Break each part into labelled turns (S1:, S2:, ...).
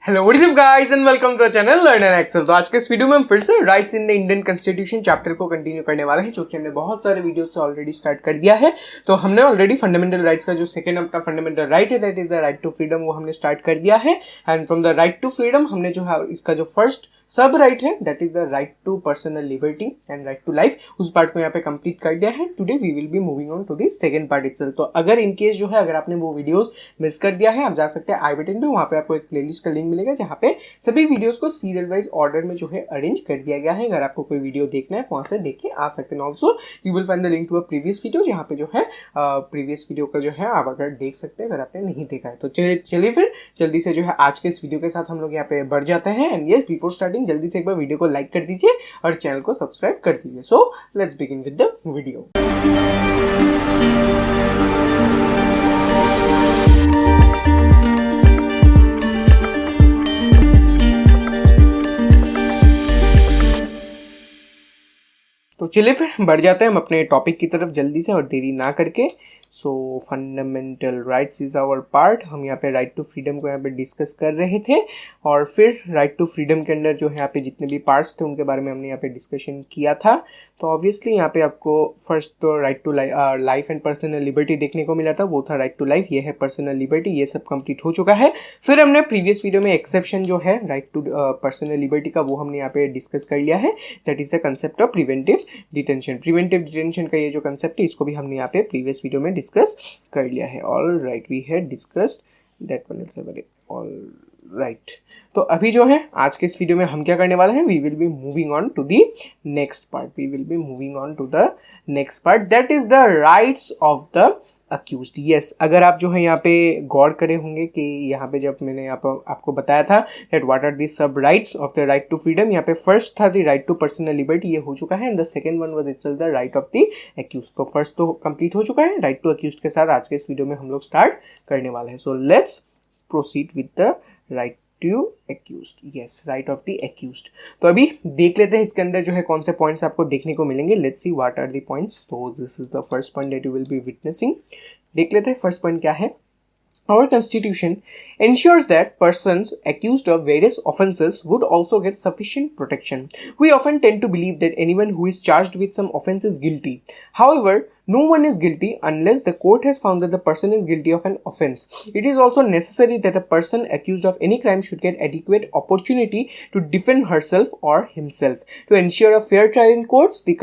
S1: Hello what is up guys and welcome to our channel Learner Excel. तो आज के इस वीडियो में हम फिर से rights in the Indian constitution chapter को कंटिन्यू करने वाले हैं, जो कि हमने बहुत सारे वीडियो से ऑलरेडी स्टार्ट कर दिया है। तो हमने ऑलरेडी फंडामेंटल राइट्स का जो सेकंड अपना फंडामेंटल राइट है, that is the right to freedom, वो हमने स्टार्ट कर दिया है। And from the right to freedom हमने जो है इसका जो फर्स्ट सब राइट है, that is the right to personal liberty and right to life, उस पार्ट को यहाँ पे कंप्लीट कर दिया है। Today we will be moving on to the second part itself. तो अगर इन केस जो है अगर आपने वो वीडियोस मिस कर दिया है, आप जा सकते हैं आई बटन पे, वहां पे आपको एक प्लेलिस्ट का लिंक मिलेगा जहाँ पे सभी वीडियोस को सीरियल वाइज ऑर्डर में जो है अरेंज कर दिया गया है। अगर आपको कोई वीडियो देखना है वहां से देख के आ सकते हैं। Also you will find the link to a previous video, जहाँ पे जो है प्रीवियस वीडियो का जो है आप अगर देख सकते हैं अगर आपने नहीं देखा है। तो चलिए फिर जल्दी से जो है आज के इस वीडियो के साथ हम लोग यहाँ पे बढ़ जाते हैं। एंड यस, बिफोर स्टार्टिंग जल्दी से एक बार वीडियो को लाइक कर दीजिए और चैनल को सब्सक्राइब कर दीजिए। So let's begin with the video. तो चलिए फिर बढ़ जाते हैं हम अपने टॉपिक की तरफ जल्दी से और देरी ना करके। So fundamental rights is our part. हम यहाँ पे राइट टू फ्रीडम को यहाँ पे डिस्कस कर रहे थे और फिर राइट टू फ्रीडम के अंदर जो है यहाँ पे जितने भी पार्ट्स थे उनके बारे में हमने यहाँ पे डिस्कशन किया था। तो ऑब्वियसली यहाँ पे आपको फर्स्ट तो right to life and personal liberty देखने को मिला था, वो था राइट टू लाइफ, ये है पर्सनल लिबर्टी, ये सब कंप्लीट हो चुका है। फिर हमने प्रीवियस वीडियो में एक्सेप्शन जो है राइट टू पर्सनल लिबर्टी का, वो हमने यहाँ पे डिस्कस कर लिया है, that is the concept of preventive detention. Preventive detention का ये जो कंसेप्ट है इसको भी हमने यहाँ पे प्रीवियस वीडियो में डिस्कस कर लिया है। All right, we had discussed that one is all right. तो अभी जो है आज के इस वीडियो में हम क्या करने वाले हैं, we will be moving on to the next part. We will be moving on to the next part, that is the rights of the accused. Yes, अगर आप जो है यहाँ पे गौर करे होंगे कि यहाँ पे जब मैंने यहाँ पर आपको बताया था that what are the sub rights of the right to freedom, यहाँ पे फर्स्ट था the right to personal liberty, ये हो चुका है। And the second one was itself the right of the accused. तो फर्स्ट तो कंप्लीट हो चुका है, राइट टू अक्यूज्ड के साथ आज के इस वीडियो में हम लोग स्टार्ट करने वाले हैं। So let's proceed with the right to accused. Yes, right of the accused. तो अभी देख लेते हैं इसके अंदर जो है कौन से पॉइंट्स आपको देखने को मिलेंगे। Let's see what are the points. तो this is the first point that you will be witnessing. देख लेते हैं फर्स्ट पॉइंट क्या है। Our Constitution ensures that persons accused of various offences would also get sufficient protection. We often tend to believe that anyone who is charged with some offence is guilty. However, no one is guilty unless the court has found that the person is guilty of an offence. It is also necessary that a person accused of any crime should get adequate opportunity to defend herself or himself. To ensure a fair trial in courts, the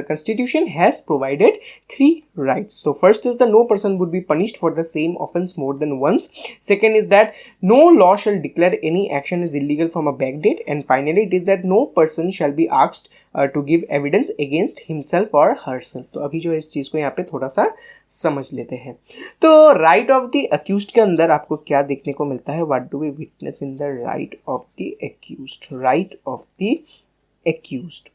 S1: Constitution has provided three rights. So first is the no person would be punished for the same offence more than once. Second is that no law shall declare any action as illegal from a backdate. And finally it is that no person shall be asked to give evidence against himself or herself. तो अभी जो है इस चीज को यहाँ पे थोड़ा सा समझ लेते हैं। तो राइट ऑफ द अक्यूज्ड के अंदर आपको क्या देखने को मिलता है, what do we witness in the right of the accused. Right of the accused,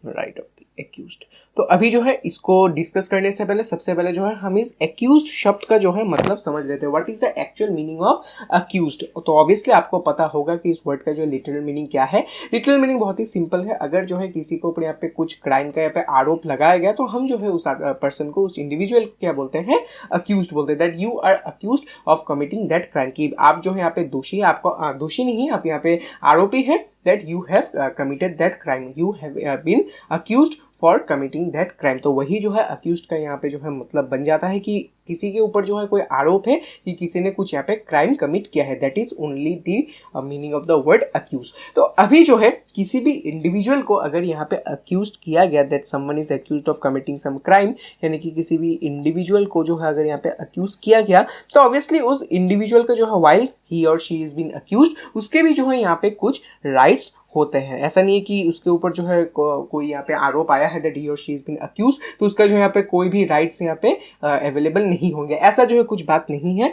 S1: right of the accused. तो अभी जो है इसको डिस्कस करने से पहले सबसे पहले जो है हम इस अक्यूज्ड शब्द का जो है मतलब समझ लेते हैं। What is the actual meaning of accused. तो ऑब्वियसली आपको पता होगा कि इस वर्ड का जो लिटरल मीनिंग क्या है। लिटरल मीनिंग बहुत ही सिंपल है। अगर जो है किसी को ऊपर यहाँ पे कुछ क्राइम का यहाँ पे आरोप लगाया गया तो हम जो है उस पर्सन को, उस इंडिविजुअल को क्या बोलते हैं, अक्यूज्ड बोलते हैं। That you are accused of committing that crime, कि आप जो है यहाँ पे दोषी है, आपको दोषी नहीं, आप यहाँ पे आरोपी है, that you have committed that crime, you have been accused for committing that crime। तो वही जो है accused का यहाँ पे जो है मतलब बन जाता है कि किसी के ऊपर जो है कोई आरोप है कि किसी ने कुछ यहाँ पे क्राइम कमिट किया है। That is only the meaning of the word accuse. तो अभी जो है किसी भी इंडिविजुअल को अगर यहाँ पे अक्यूज किया गया, that someone is accused of committing some crime, यानी कि किसी भी इंडिविजुअल को जो है अगर यहाँ पे अक्यूज किया गया तो ऑब्वियसली उस इंडिविजुअल का जो है वाइल ही और शी इज बीन अक्यूज्ड, उसके भी जो है यहाँ पे कुछ राइट्स होते हैं। ऐसा नहीं है कि उसके ऊपर जो है कोई यहाँ पे आरोप आया है दैट ही और शी इज बीन अक्यूज तो उसका जो यहाँ पे कोई भी राइट्स यहाँ पे अवेलेबल नहीं होंगे, ऐसा जो है कुछ बात नहीं है।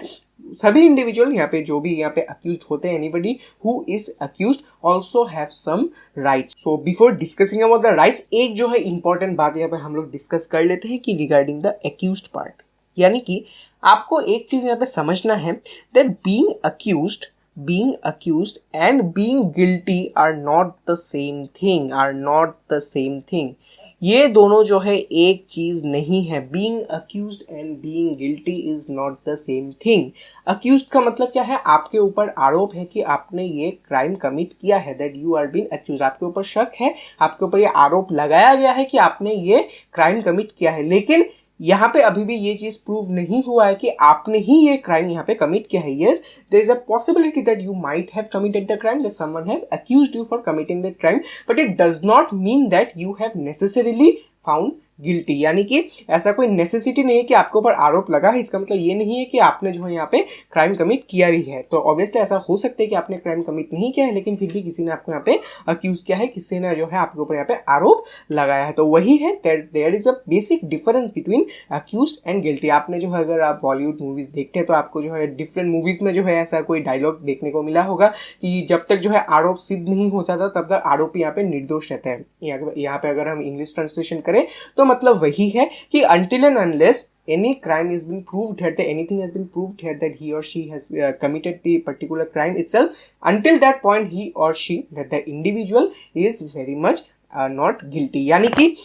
S1: सभी इंडिविजुअल यहाँ पे जो भी यहाँ पे अक्यूज्ड होते हैं, anybody who is accused also have some rights. So before discussing about the rights, एक जो है इंपॉर्टेंट बात यहाँ पे हम लोग डिस्कस कर लेते हैं कि रिगार्डिंग द अक्यूज्ड पार्ट, यानी कि आपको एक चीज यहाँ पे समझना है that being accused and being guilty are not the same thing, ये दोनों जो है एक चीज नहीं है। Being accused and being guilty is not the same thing. Accused का मतलब क्या है, आपके ऊपर आरोप है कि आपने ये क्राइम कमिट किया है, that you are been accuse, आपके ऊपर शक है, आपके ऊपर ये आरोप लगाया गया है कि आपने ये क्राइम कमिट किया है, लेकिन यहाँ पे अभी भी ये चीज प्रूव नहीं हुआ है कि आपने ही ये क्राइम यहाँ पे कमिट किया है। Yes, there is a possibility that you might have committed the crime, that someone have accused you for committing the crime, but it does not mean that you have necessarily found guilty. यानी कि ऐसा कोई necessity नहीं है कि आपके ऊपर आरोप लगा है, इसका मतलब ये नहीं है कि आपने जो है यहाँ पे क्राइम कमिट किया ही है। तो ऑब्वियसली ऐसा हो सकता है कि आपने क्राइम कमिट नहीं किया है, लेकिन फिर भी किसी ने आपको यहाँ पे अक्यूज किया है, किसी ने जो है आपके ऊपर यहाँ पे आरोप लगाया है। तो वही है, there is a basic difference between accused and guilty. आपने जो है, अगर आप बॉलीवुड मूवीज देखते हैं तो आपको जो है डिफरेंट मूवीज में जो है ऐसा कोई डायलॉग देखने को मिला होगा कि जब तक जो है आरोप सिद्ध नहीं हो जाता तब तक आरोपी यहाँ पे निर्दोष रहता है। यहाँ पे अगर हम इंग्लिश ट्रांसलेशन करें तो मतलब वही है कि until and unless any crime has been proved here, that anything has been proved here that he or she has committed the particular crime itself, until that point he or she, that the individual is very much not guilty। यानी कि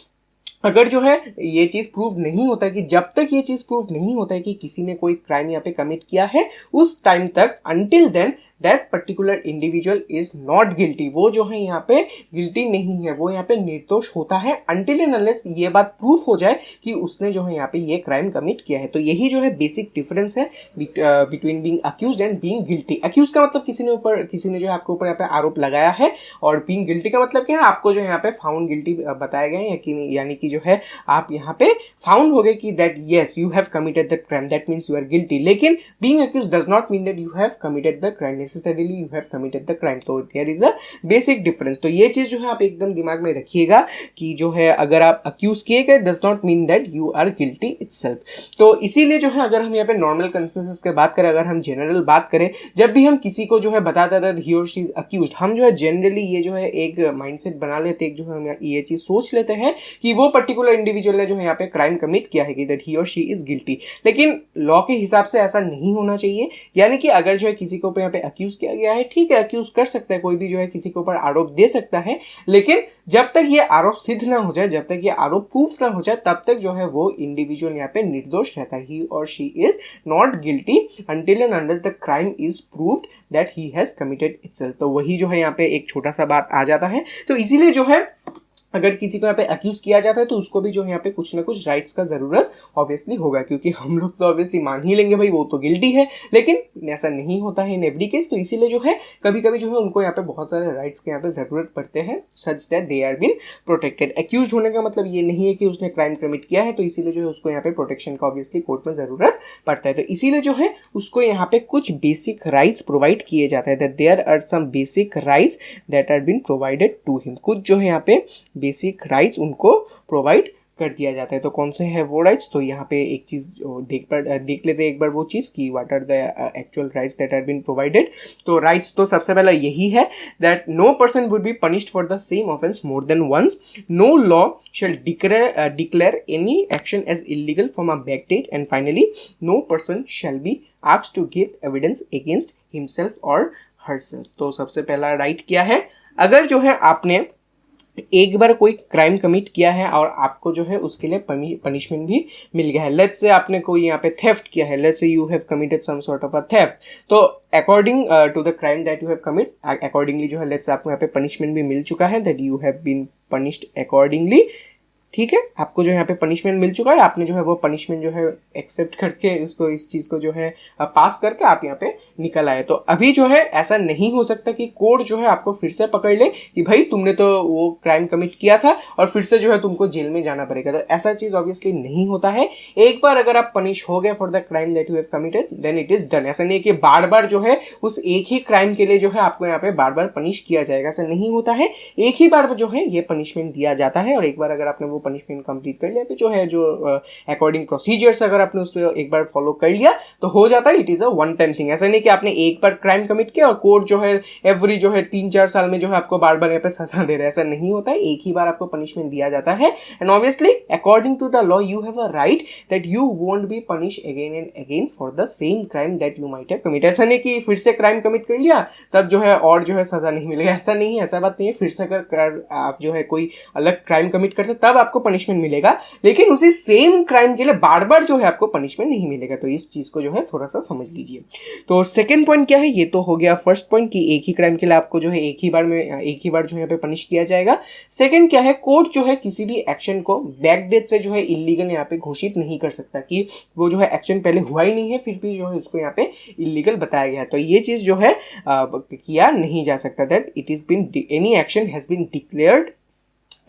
S1: अगर जो है ये चीज prove नहीं होता है कि जब तक ये चीज प्रूव नहीं होता है कि किसी ने कोई क्राइम यहाँ पे कमिट किया है, उस टाइम तक until then that particular individual is not guilty, वो जो है यहाँ पे गिल्टी नहीं है, वो यहाँ पे निर्दोष होता है until and unless ये बात प्रूफ हो जाए कि उसने जो है यहाँ पे ये क्राइम कमिट किया है। तो यही जो है बेसिक डिफरेंस है between being accused and being guilty. Accuse का मतलब किसी ने जो है आपके ऊपर यहाँ पे आरोप लगाया है, और बीइंग गिल्टी का मतलब क्या है, आपको जो यहाँ पे फाउंड गिल्टी बताया गया है, यानी कि जो है आप यहाँ पे फाउंड हो गए कि that yes you have committed the crime, that means you are guilty. लेकिन being accuse does not mean that you have committed the crime, necessarily you have committed the crime। तो there is a basic difference। तो ये चीज जो है आप एकदम दिमाग में रखिएगा कि जो है अगर आप अक्यूज किए गए does not mean that you are guilty itself। तो इसीलिए जो है अगर हम यहाँ पे नॉर्मल कंसेंसस की बात करें, अगर हम जनरल बात करें, जब भी हम किसी को जो है बताता था he or she is accused, हम जो है जनरली ये जो है एक माइंडसेट बना लेते हैं, जो है हम ये चीज सोच लेते हैं कि वो पर्टिकुलर इंडिविजुअल ने जो है यहाँ पे क्राइम कमिट किया है, कि that he or she is guilty। लेकिन लॉ के हिसाब से ऐसा नहीं होना चाहिए। यानी कि अगर जो है किसी को यहाँ पे अक्यूज किया गया है, ठीक है, अक्यूज कर सकता है, कोई भी जो है किसी के ऊपर आरोप दे सकता है, लेकिन जब तक ये आरोप सिद्ध ना हो जाए, जब तक ये आरोप प्रूफ ना हो जाए, तब तक जो है वो इंडिविजुअल यहाँ पे निर्दोष रहता है। ही और she is not guilty until and unless the crime is proved that he has committed itself। तो वही जो है यहाँ पे एक छोटा सा बात आ जाता है। तो इसीलिए जो है अगर किसी को यहाँ पे अक्यूज किया जाता है तो उसको भी जो है यहाँ पे कुछ ना कुछ राइट्स का जरूरत ऑब्वियसली होगा, क्योंकि हम लोग तो ऑब्वियसली मान ही लेंगे भाई वो तो गिल्टी है, लेकिन ऐसा नहीं होता है इन एवरी केस। तो इसीलिए जो है कभी कभी जो है उनको यहाँ पे बहुत सारे राइट्स के यहाँ पे जरूरत पड़ते हैं, such that they are been protected. Accuse होने का मतलब ये नहीं है कि उसने क्राइम कमिट किया है, तो इसीलिए जो है उसको यहाँ पे प्रोटेक्शन का ऑब्वियसली कोर्ट में जरूरत पड़ता है। तो इसीलिए जो है उसको यहाँ पे कुछ बेसिक राइट्स प्रोवाइड किए जाते हैं, that there are some basic rights that are been provided to him. कुछ जो है यहाँ पे बेसिक राइट्स उनको प्रोवाइड कर दिया जाता है। तो कौन से है वो राइट्स, तो यहाँ पे एक चीज देख लेते हैं एक बार वो चीज कि what are the actual rights that are been provided. तो राइट्स तो सबसे पहला यही है that no person would be punished for the same offence more than once, no law shall declare any action as illegal from a back date, and finally no person shall be asked to give evidence against himself और herself. तो सबसे पहला right क्या है, अगर जो है आपने एक बार कोई क्राइम कमिट किया है और आपको जो है उसके लिए पनिशमेंट भी मिल गया है, लेट्स से आपने कोई यहाँ पे थेफ्ट किया है, let's say you have committed some sort of a theft, तो according to the crime that you have commit, accordingly जो है लेट्स से आपको यहाँ पे पनिशमेंट भी मिल चुका है, that you have been punished accordingly. ठीक है, आपको जो यहाँ पे पनिशमेंट मिल चुका है, आपने जो है वो पनिशमेंट जो है एक्सेप्ट करके उसको इस चीज़ को जो है पास करके आप यहाँ पे निकल आए। तो अभी जो है ऐसा नहीं हो सकता कि कोर्ट जो है आपको फिर से पकड़ ले कि भाई तुमने तो वो क्राइम कमिट किया था और फिर से जो है तुमको जेल में जाना पड़ेगा। तो ऐसा चीज़ ऑब्वियसली नहीं होता है। एक बार अगर आप पनिश हो गए for the crime that you have committed then it is done. ऐसा नहीं है कि बार बार जो है उस एक ही क्राइम के लिए जो है आपको यहाँ पे बार बार पनिश किया जाएगा, ऐसा नहीं होता है। एक ही बार जो है ये पनिशमेंट दिया जाता है और एक बार अगर आपने वो पनिशमेंट कंप्लीट कर लिया, जो है जो अकॉर्डिंग प्रोसीजर्स अगर आपने उसको एक बार फॉलो कर लिया तो हो जाता है। It is a one time thing. ऐसा नहीं कि आपने एक बार क्राइम कमिट किया और कोर्ट जो है एवरी जो है 3-4 साल में जो है आपको बार बार यहाँ पे सजा दे रहा है, ऐसा नहीं होता है, एक ही बार आपको पनिशमेंट दिया जाता है। And obviously according to the law you have a right that you won't be punish again and again for the same crime that you might have commit. ऐसा नहीं कि फिर से क्राइम कमिट कर लिया तब जो है और जो है सजा नहीं मिलेगा, ऐसा नहीं है, ऐसा बात नहीं है। फिर से अगर आप जो है कोई अलग क्राइम कमिट करते तब आपको पनिशमेंट मिलेगा, लेकिन उसी सेम क्राइम के लिए बार बार जो है आपको पनिशमेंट नहीं मिलेगा। तो इस चीज को जो है थोड़ा सा समझ लीजिए। तो सेकंड पॉइंट क्या है, ये तो हो गया फर्स्ट पॉइंट कि एक ही क्राइम के लिए आपको जो है एक ही बार जो यहाँ पे पनिश किया जाएगा। सेकंड क्या है, कोर्ट जो है किसी भी एक्शन को बैक डेट से जो है इलीगल यहाँ पे घोषित नहीं कर सकता कि वो जो है एक्शन पहले हुआ ही नहीं है फिर भी जो है उसको यहाँ पे इलीगल बताया गया है। तो ये चीज जो है किया नहीं जा सकता, that it is been any action has been declared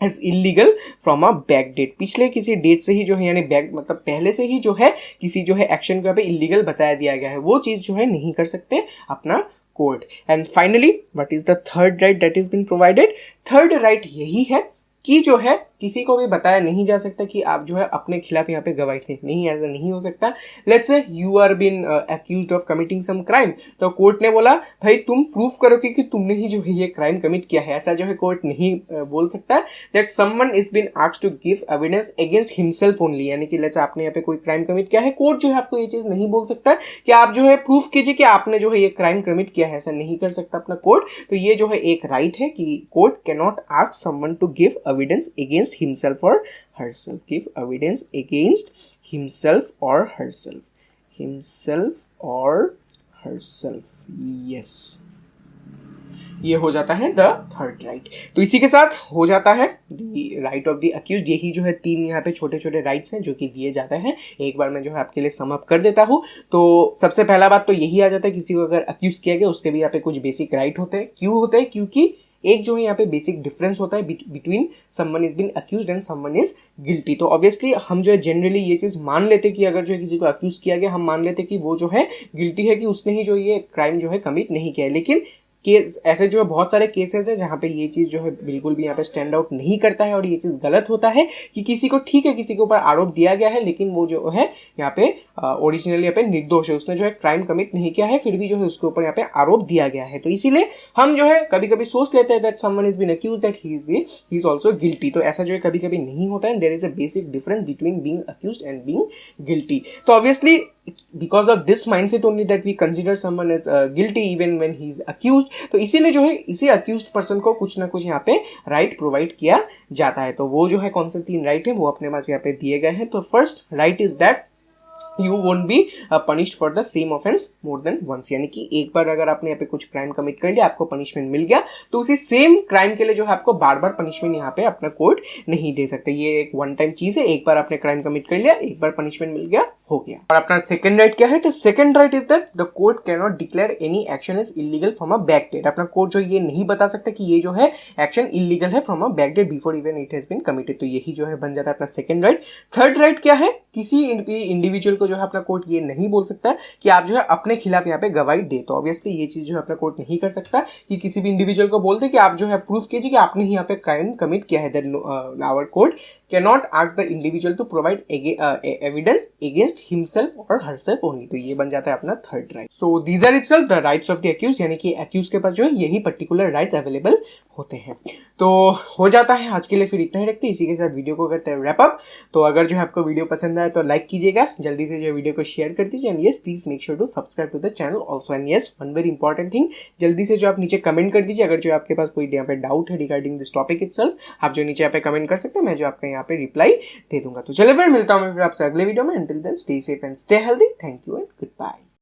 S1: as illegal from a back date. पिछले किसी डेट से ही जो है यानी बैक मतलब पहले से ही जो है किसी जो है एक्शन को यहाँ पे इलीगल बताया दिया गया है, वो चीज जो है नहीं कर सकते अपना court. And finally what is the third right that is been provided. Third right यही है कि जो है किसी को भी बताया नहीं जा सकता कि आप जो है अपने खिलाफ यहाँ पे गवाही थे, नहीं, ऐसा नहीं हो सकता। Let's say you are been accused of committing some crime, तो कोर्ट ने बोला भाई तुम प्रूफ करो कि तुमने ही जो है ये क्राइम कमिट किया है, ऐसा जो है कोर्ट नहीं बोल सकता। That someone is been asked to give evidence against himself only, यानी कि लेट्स आपने यहाँ पे कोई क्राइम कमिट किया है, कोर्ट जो है आपको ये चीज नहीं बोल सकता कि आप जो है प्रूफ कीजिए कि आपने जो है ये क्राइम कमिट किया है, ऐसा नहीं कर सकता अपना कोर्ट। तो ये जो है एक राइट है कि court can not ask someone to give evidence against himself or herself, give evidence against himself or herself, himself or herself, yes, ये हो जाता है द थर्ड राइट। तो इसी के साथ हो जाता है the right of the accuse. यही जो है तीन यहाँ पे छोटे छोटे राइट्स हैं जो कि दिए जाते हैं। एक बार मैं जो है आपके लिए सम अप कर देता हूँ। तो सबसे पहला बात तो यही आ जाता है, किसी को अगर अक्यूज किया गया उसके भी यहाँ पे कुछ बेसिक राइट होते हैं। क्यों होते हैं? क्योंकि एक जो है यहाँ पे बेसिक डिफरेंस होता है between someone is been accused and someone is guilty. तो ऑब्वियसली हम जो है जनरली ये चीज मान लेते कि अगर जो है किसी को अक्यूज किया गया, हम मान लेते कि वो जो है गिल्टी है, कि उसने ही जो ये क्राइम जो है कमिट नहीं किया है। लेकिन केस ऐसे जो है बहुत सारे केसेस है जहाँ पे ये चीज़ जो है बिल्कुल भी यहाँ पे स्टैंड आउट नहीं करता है और ये चीज़ गलत होता है कि किसी को ठीक है किसी के ऊपर आरोप दिया गया है लेकिन वो जो है यहाँ पे ओरिजिनली यहाँ पे निर्दोष है, उसने जो है क्राइम कमिट नहीं किया है, फिर भी जो है उसके ऊपर यहाँ पे आरोप दिया गया है। तो इसीलिए हम जो है कभी कभी सोच लेते हैं that someone is been accused that he is also guilty. तो ऐसा जो है कभी कभी नहीं होता है। There is a basic difference between being accused and being guilty. तो obviously because of this mindset only that we consider someone as guilty even when he is accused, तो इसीलिए जो है इसी accused person को कुछ ना कुछ यहाँ पे राइट प्रोवाइड किया जाता है। तो वो जो है कौन से तीन राइट है वो अपने पास यहाँ पे दिए गए हैं। तो first right is that you won't be punished for the same offence more than once, यानी कि एक बार अगर आपने यहाँ पे कुछ क्राइम कमिट कर लिया, आपको पनिशमेंट मिल गया, तो उसी सेम क्राइम के लिए जो है आपको बार बार पनिशमेंट यहाँ पे अपना कोर्ट नहीं दे सकते। ये एक वन टाइम चीज है, एक बार आपने क्राइम कमिट कर लिया, एक बार पनिशमेंट मिल गया, हो गया। और अपना सेकंड राइट क्या है? तो second right is that the court can not declare any action is illegal from a back date. अपना कोर्ट जो ये नहीं बता सकता कि ये जो है एक्शन इलीगल है from a back date before even it has been committed. तो यही जो है बन जाता है अपना सेकंड राइट। थर्ड राइट क्या है? किसी इंडिविजुअल को जो है अपना कोर्ट ये नहीं बोल सकता कि आप जो है अपने खिलाफ यहाँ पे गवाही दे। तो ऑब्वियसली ये चीज जो है अपना कोर्ट नहीं कर सकता कि किसी भी इंडिविजुअल को बोल दे कि आप जो है प्रूफ कीजिए कि आपने ही यहाँ पे क्राइम कमिट किया है। That our court cannot ask the individual to provide evidence against himself or herself only। तो ये बन जाता है अपना third right. So these are itself the rights of the accused, यानी कि accused के पास जो है यही पर्टिकुलर राइट्स अवेलेबल होते हैं। तो हो जाता है आज के लिए फिर इतना ही रखते हैं। इसी के साथ वीडियो को करते हैं रैप अप। तो अगर जो है आपको वीडियो पसंद आए तो लाइक कीजिएगा, जल्दी से जो वीडियो को शेयर कर दीजिए, and yes please make sure to subscribe to the channel also. And yes one very important thing, जल्दी से जो आप नीचे कमेंट कर दीजिए अगर जो आपके पास कोई यहाँ पे डाउट है रिगार्डिंग दिस टॉपिक इटसेल्फ, आप जो नीचे यहाँ पे कमेंट कर सकते हैं, मैं जो आपका यहाँ पे रिप्लाई दे दूंगा। तो चलिए फिर मिलता हूँ मैं फिर आपसे अगले वीडियो में। Until then stay safe and stay healthy. Thank you and good bye.